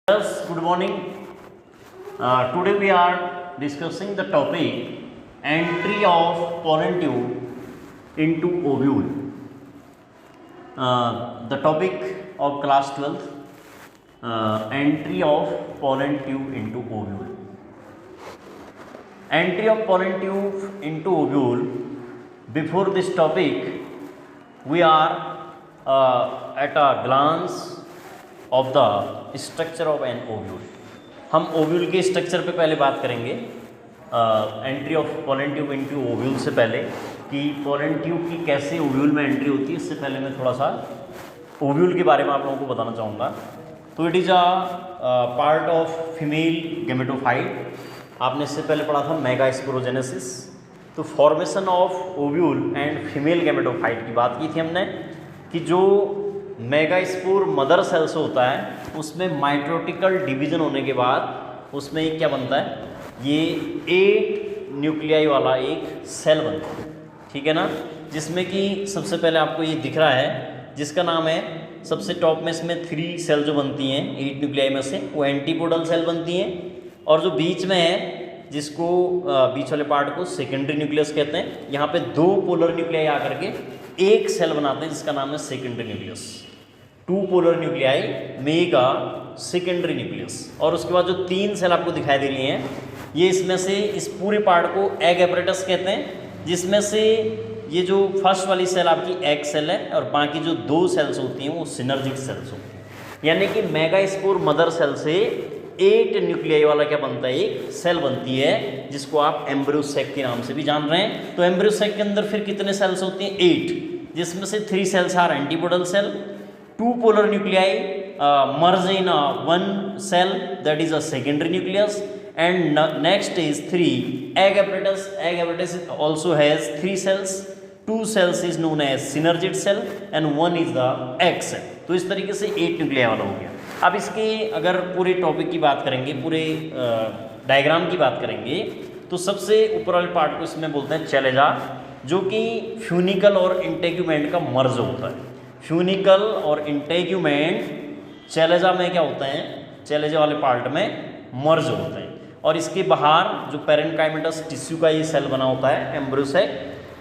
Yes, good morning. Today we are discussing the topic entry of pollen tube into ovule. The topic of class 12th, entry of pollen tube into ovule. Entry of pollen tube into ovule. Before this topic, we are at a glance of the structure of an ovule. हम ovule के structure पे पहले बात करेंगे entry of pollen tube into ovule से पहले कि pollen tube की कैसे ओव्यूल में एंट्री होती है. इससे पहले मैं थोड़ा सा ओव्यूल के बारे में आप लोगों को बताना चाहूँगा. तो it is a part of female gametophyte. आपने इससे पहले पढ़ा था मेगास्पोरोजेनेसिस. तो formation of ovule and female gametophyte की बात की थी हमने कि जो मेगास्पोर मदर सेल से होता है उसमें माइटोटिकल डिवीजन होने के बाद उसमें एक क्या बनता है, ये 8 न्यूक्लियाई वाला एक सेल बनता है. ठीक है ना, जिसमें कि सबसे पहले आपको ये दिख रहा है जिसका नाम है, सबसे टॉप में इसमें 3 सेल जो बनती हैं 8 न्यूक्लियाई में से, वो एंटीपोडल सेल बनती हैं. और जो बीच में है जिसको बीच वाले पार्ट को सेकेंडरी न्यूक्लियस कहते हैं. यहाँ पे 2 पोलर न्यूक्लियाई आकर के एक सेल बनाते हैं जिसका नाम है secondary nucleus. 2 polar nuclei make a secondary nucleus. और उसके बाद जो 3 सेल आपको दिखाई दे रही हैं, ये इसमें से इस पूरे पार्ट को एग एपरेटस कहते हैं, जिसमें से ये जो फर्स्ट वाली सेल आपकी एग सेल है और बाकी जो 2 सेल्स होती हैं वो सिनर्जिक सेल्स होती हैं. यानी कि मेगास्पोर मदर सेल से 8 न्यूक्लियाई वाला क्या बनता है, एक सेल बनती है जिसको आप एम्ब्रियो सेक के नाम से भी जान रहे हैं. तो एम्ब्रियो सेक के अंदर फिर कितने सेल्स होती हैं, 8, जिसमें से 3 cells are antipodal cell, 2 polar nuclei merge in one cell, that is a secondary nucleus, and next is 3 egg apparatus. Egg apparatus also has 3 cells. 2 cells is known as synergid cell and 1 is the egg cell. तो इस तरीके से 8 nuclei वाला हो गया. अब इसके अगर पूरे टॉपिक की बात करेंगे, पूरे डायग्राम की बात करेंगे, तो सबसे ऊपर वाले पार्ट को इसमें बोलते हैं चैलेजा, जो कि फ्यूनिकल और इंटेग्यूमेंट का मर्ज होता है. फ्यूनिकल और इंटेग्यूमेंट चैलेजा में क्या होता है, चैलेजा वाले पार्ट में मर्ज होते हैं. और इसके बाहर जो पेरेन्काइमेटस टिश्यू का ये सेल बना होता है एम्ब्रियो सेक,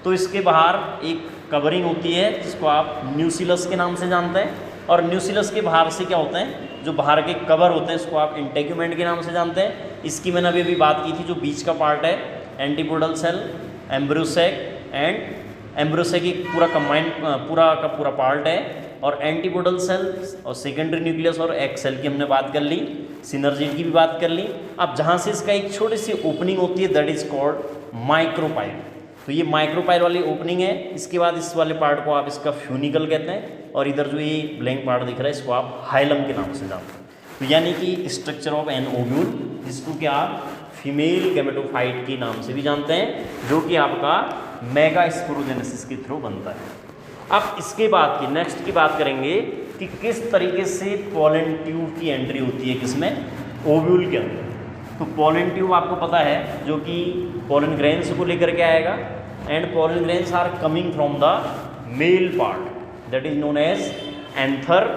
तो इसके बाहर एक कवरिंग होती है जिसको आप न्यूसिलस के नाम से जानते हैं. और न्यूसिलस के बाहर से क्या होते हैं, जो बाहर के कवर होते हैं इसको आप इंटेग्यूमेंट के नाम से जानते हैं. इसकी मैंने अभी बात की थी. जो बीच का पार्ट है antipodal cell, embryo sac and embryo sac एक पूरा कंबाइंड पूरा का पूरा पार्ट है. और एंटीपोडल सेल और सेकेंडरी न्यूक्लियस और एग सेल की हमने बात कर ली, सिनर्जिड की भी बात कर ली. अब जहाँ से इसका एक छोटी सी ओपनिंग होती है दैट इज कॉल्ड माइक्रोपाइल. तो ये माइक्रोपाइल वाली ओपनिंग है. इसके बाद इस वाले पार्ट को आप इसका फ्यूनिकल कहते हैं. और इधर जो ये ब्लैंक पार्ट दिख रहा है इसको आप हाइलम के नाम से जानते हैं. तो यानी कि स्ट्रक्चर ऑफ एन ओव्यूल, जिसको कि आप फीमेल गैमेटोफाइट के नाम से भी जानते हैं, जो कि आपका मेगास्पोरोजेनेसिस के थ्रू बनता है. अब इसके बाद की नेक्स्ट की बात करेंगे कि किस तरीके से पोलन ट्यूब की एंट्री होती है, किसमें, ओव्यूल के अंदर. तो पोलन ट्यूब आपको पता है जो कि पोलन ग्रेन्स को लेकर के आएगा. And pollen grains are coming from the male part that is known as anther.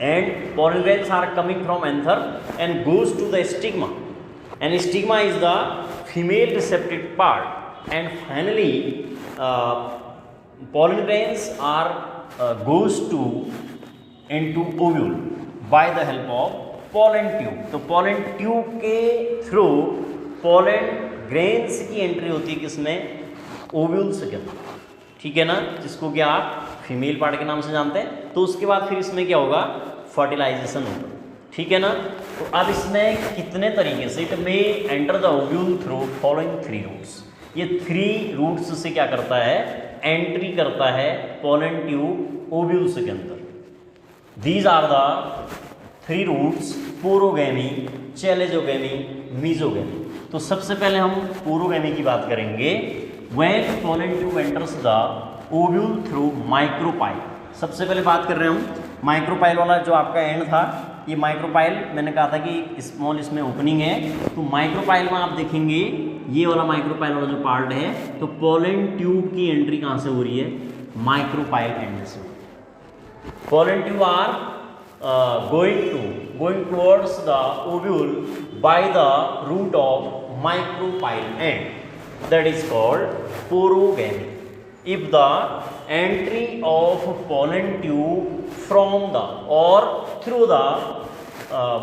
And pollen grains are coming from anther and goes to the stigma. And stigma is the female receptive part. And finally, pollen grains are goes to into ovule by the help of pollen tube. तो pollen tube के through pollen grains की entry होती है किसमें, ovules के अंदर. ठीक है ना, जिसको कि आप फीमेल पार्ट के नाम से जानते हैं. तो उसके बाद फिर इसमें क्या होगा, फर्टिलाइजेशन होगा. ठीक है ना. तो अब इसमें कितने तरीके से, it may enter the ovule through following 3 routes. ये 3 रूट्स से क्या करता है, एंट्री करता है पोलन ट्यूब ओव्यूल्स के अंदर. These are the 3 routes, porogamy, chalazogamy, mesogamy. तो सबसे पहले हम पोरोगैमी की बात करेंगे. When pollen tube enters the ovule through micropyle. सबसे पहले बात कर रहे हैं हम माइक्रोपाइल वाला, जो आपका एंड था. ये माइक्रोपाइल मैंने कहा था कि स्मॉल इसमें ओपनिंग है. तो माइक्रोपाइल में आप देखेंगे ये वाला माइक्रोपाइल वाला जो पार्ट है, तो पोलन ट्यूब की एंट्री कहाँ से हो रही है, माइक्रोपाइल एंड से. Pollen tube are going towards the ovule by the route of micropyle end, that is called porogamy. If the entry of pollen tube from the or through the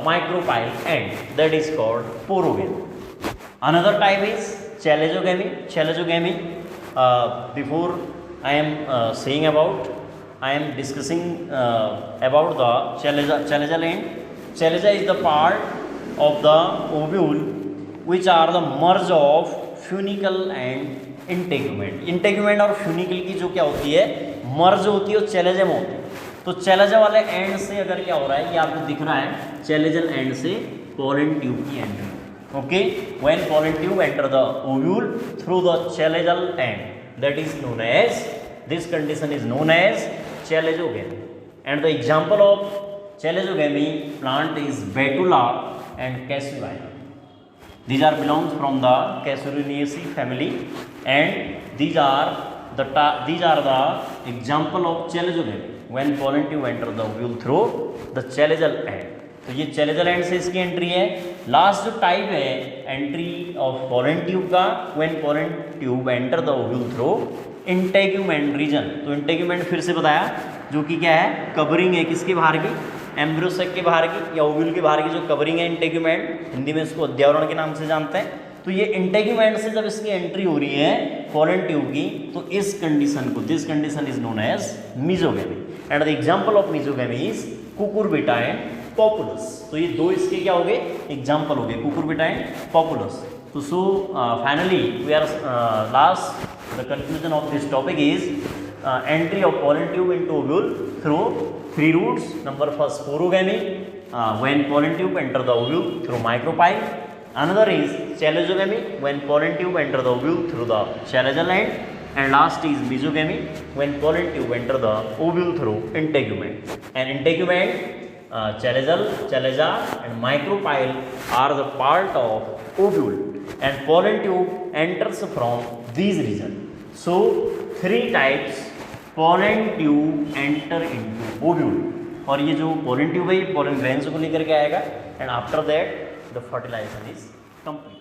micropyle end, that is called porogamy. Another type is chalezogamy. Chalezogamy, before I am saying about, I am discussing about the chalezal end. Chaleza is the part of the ovule which are the merge of funicle and integument. Integument और funicle की जो क्या होती है, मर्ज होती है, और चैलेजा में होती है. तो चैलेजा वाले एंड से अगर क्या हो रहा है, ये आपको दिख रहा है, चैलेजल एंड से पोलन ट्यूब की entry. Okay, when pollen tube enter the ovule through the chalazal end, that is known as, this condition is known as chalazogamy. And the example of chalazogamy plant is Betula and Casuarina. These are belongs from the Cassurineaceae family, and these are the example of chalezogamy when pollen tube enter the ovule through the chalezal end. तो ये chalezal end से इसकी entry है. Last जो type है entry of pollen tube का, when pollen tube enter the ovule through integument region. तो integument फिर से बताया, जो कि क्या है, कवरिंग है किसके बाहर की, एम्ब्रियोसेक के बाहर की या ओव्यूल के बाहर की जो कवरिंग है इंटेगुमेंट, हिंदी में इसको अध्यावरण के नाम से जानते हैं. तो ये इंटेगुमेंट से जब इसकी एंट्री हो रही है पोलन ट्यूब की, तो इस कंडीशन को, this condition is known as mesogamy. And the example of mesogamy is Cucurbita and Populus. तो ये दो इसके क्या हो गए, एग्जांपल हो गए, कुकुरबिटा एंड पॉपुलस. तो so finally we are last, the conclusion of this topic is entry of pollen tube into ovule through three routes. Number first, porogamy, when pollen tube enter the ovule through micropyle. Another is chalezogamy, when pollen tube enter the ovule through the chalezal end. And last is mesogamy, when pollen tube enter the ovule through integument. And integument, chalezal, chaleza and micropyle are the part of ovule, and pollen tube enters from these regions. So three types pollen tube enter into ovule. और ये जो pollen tube है, ये pollen grains को लेकर के आएगा, and after that the fertilisation is complete.